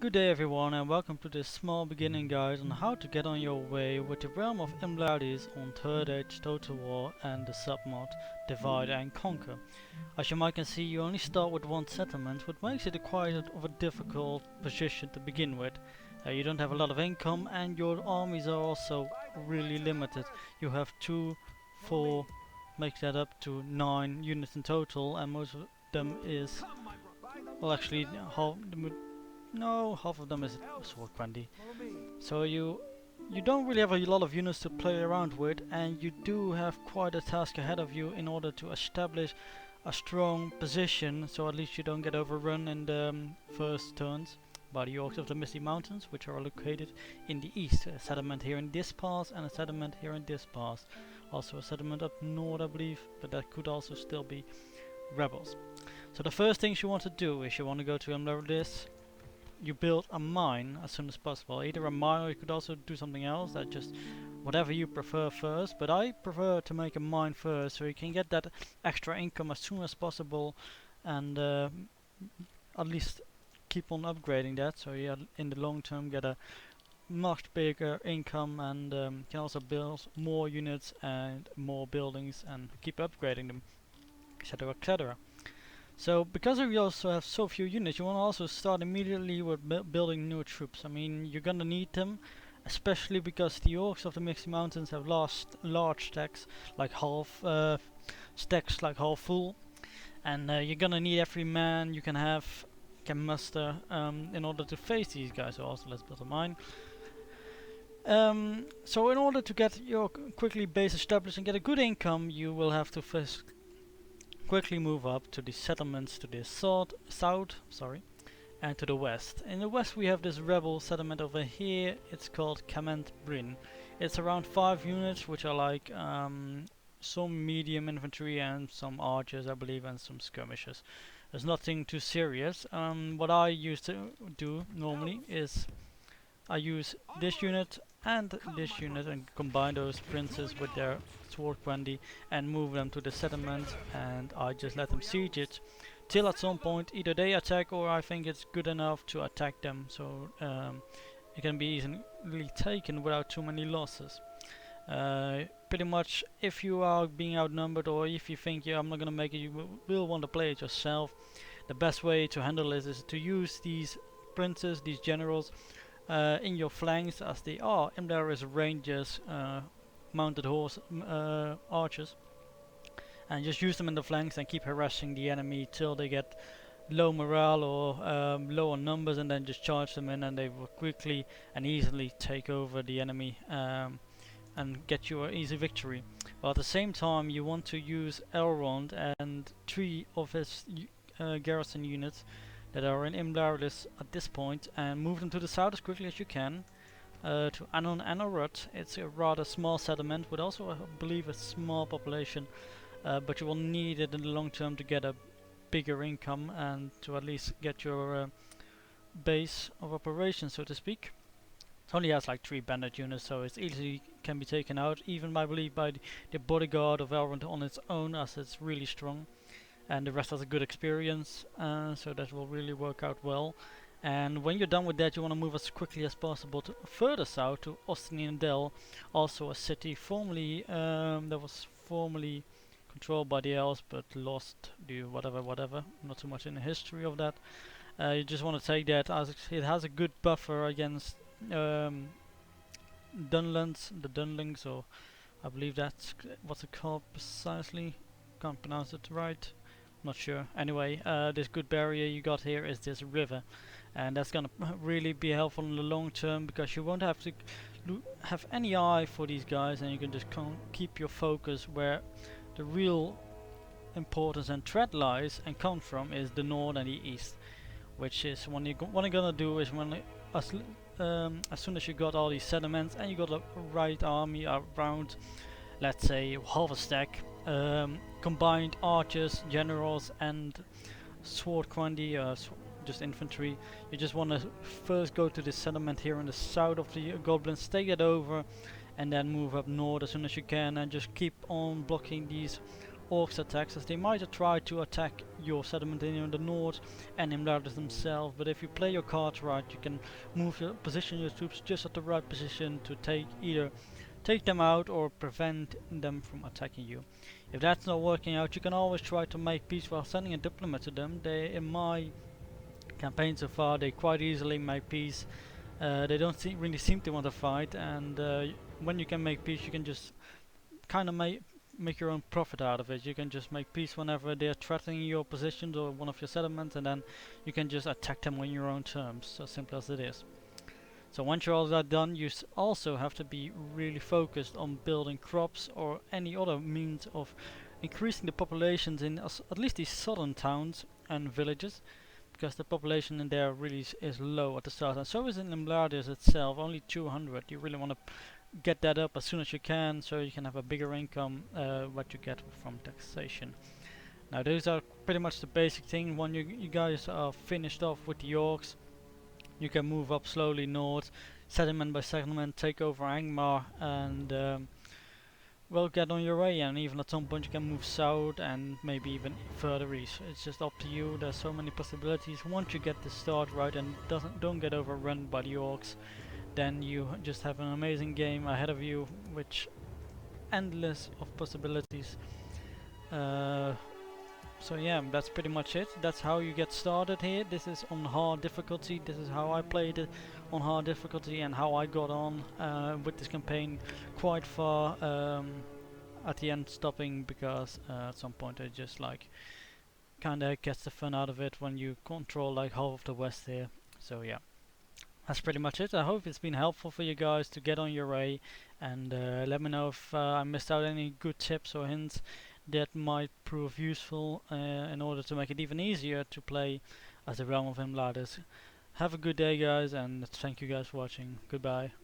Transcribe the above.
Good day everyone and welcome to this small beginning guide on how to get on your way with the Realm of Imladris on 3rd Age Total War and the submod Divide and Conquer. As you might can see, you only start with one settlement, which makes it quite of a difficult position to begin with. You don't have a lot of income and your armies are also really limited. You have 2, 4, makes that up to 9 units in total, and most of them is, well actually half of them is sword candy. So you don't really have a lot of units to play around with, and you do have quite a task ahead of you in order to establish a strong position, so at least you don't get overrun in the first turns by the Orcs of the Misty Mountains, which are located in the east. A settlement here in this pass and a settlement here in this pass. Also a settlement up north, I believe, but that could also still be rebels. So the first things you want to do is you want to go to Imladris. You build a mine as soon as possible. Either a mine, or you could also do something else, that just whatever you prefer first, but I prefer to make a mine first so you can get that extra income as soon as possible, and at least keep on upgrading that, so you in the long term get a much bigger income, and can also build more units and more buildings and keep upgrading them, etc, etc. So because we also have so few units, you want to also start immediately with building new troops. I mean, you're gonna need them, especially because the Orcs of the Misty Mountains have lost large stacks, like stacks like half full, and you're gonna need every man you can muster in order to face these guys. So also let's build a mine. So in order to get your quickly base established and get a good income, you will have to first quickly move up to the settlements to the south, and to the west. In the west we have this rebel settlement over here. It's called Kament Bryn. It's around 5 units, which are like some medium infantry and some archers, I believe, and some skirmishers. There's nothing too serious. What I used to do normally is I use this unit and combine those princes with their sword brandy and move them to the settlement, and I just let them siege it till at some point either they attack or I think it's good enough to attack them, so it can be easily taken without too many losses. Pretty much, if you are being outnumbered or if you think, yeah, I'm not gonna make it, you will want to play it yourself. The best way to handle it is to use these princes, these generals, in your flanks, as they are Imladris rangers, mounted horse archers, and just use them in the flanks and keep harassing the enemy till they get low morale or low on numbers, and then just charge them in and they will quickly and easily take over the enemy and get you an easy victory. But at the same time you want to use Elrond and 3 of his garrison units that are in Imladris at this point, and move them to the south as quickly as you can, to Anon Anorut. It's a rather small settlement with also, I believe, a small population, but you will need it in the long term to get a bigger income and to at least get your base of operations, so to speak. It only has like 3 bandit units, so it easily can be taken out, even I believe by the bodyguard of Elrond on its own, as it's really strong, and the rest has a good experience, so that will really work out well. And when you're done with that, you want to move as quickly as possible to further south to Ostiniandel, also a city formerly that was formerly controlled by the elves but lost due whatever. Not too much in the history of that. You just want to take that, as it has a good buffer against Dunlands, the Dunlings, or I believe that's what's it called precisely. Can't pronounce it right. Not sure. Anyway, this good barrier you got here is this river, and that's gonna really be helpful in the long term, because you won't have to have any eye for these guys, and you can just keep your focus where the real importance and threat lies and comes from, is the north and the east, which is what you're gonna do is as soon as you got all these settlements and you got a right army around, let's say half a stack, combined archers, generals, and sword quantity, just infantry. You just want to first go to this settlement here in the south of the goblins, take it over, and then move up north as soon as you can, and just keep on blocking these orcs attacks, as they might try to attack your settlement in the north and Imladris themselves. But if you play your cards right, you can position your troops just at the right position to either take them out or prevent them from attacking you. If that's not working out, you can always try to make peace while sending a diplomat to them. In my campaign so far, they quite easily make peace. They don't really seem to want to fight, and when you can make peace, you can just kind of make your own profit out of it. You can just make peace whenever they're threatening your positions or one of your settlements, and then you can just attack them on your own terms. So simple as it is. So once you're all that done, you also have to be really focused on building crops or any other means of increasing the populations in at least these southern towns and villages, because the population in there really is low at the start, and so is in Imladris itself, only 200. You really want to get that up as soon as you can, so you can have a bigger income what you get from taxation. Now those are pretty much the basic thing. When you guys are finished off with the orcs, you can move up slowly north, settlement by settlement, take over Angmar, and well, get on your way. And even at some point you can move south and maybe even further east. It's just up to you. There's so many possibilities. Once you get the start right and don't get overrun by the orcs, then you just have an amazing game ahead of you, which endless of possibilities. So yeah, that's pretty much it. That's how you get started here. This is on hard difficulty. This is how I played it on hard difficulty and how I got on with this campaign quite far, at the end stopping because at some point I just like kinda gets the fun out of it when you control like half of the west here. So yeah, that's pretty much it. I hope it's been helpful for you guys to get on your way, and let me know if I missed out any good tips or hints that might prove useful in order to make it even easier to play as the Realm of Imladris. Have a good day guys, and thank you guys for watching. Goodbye.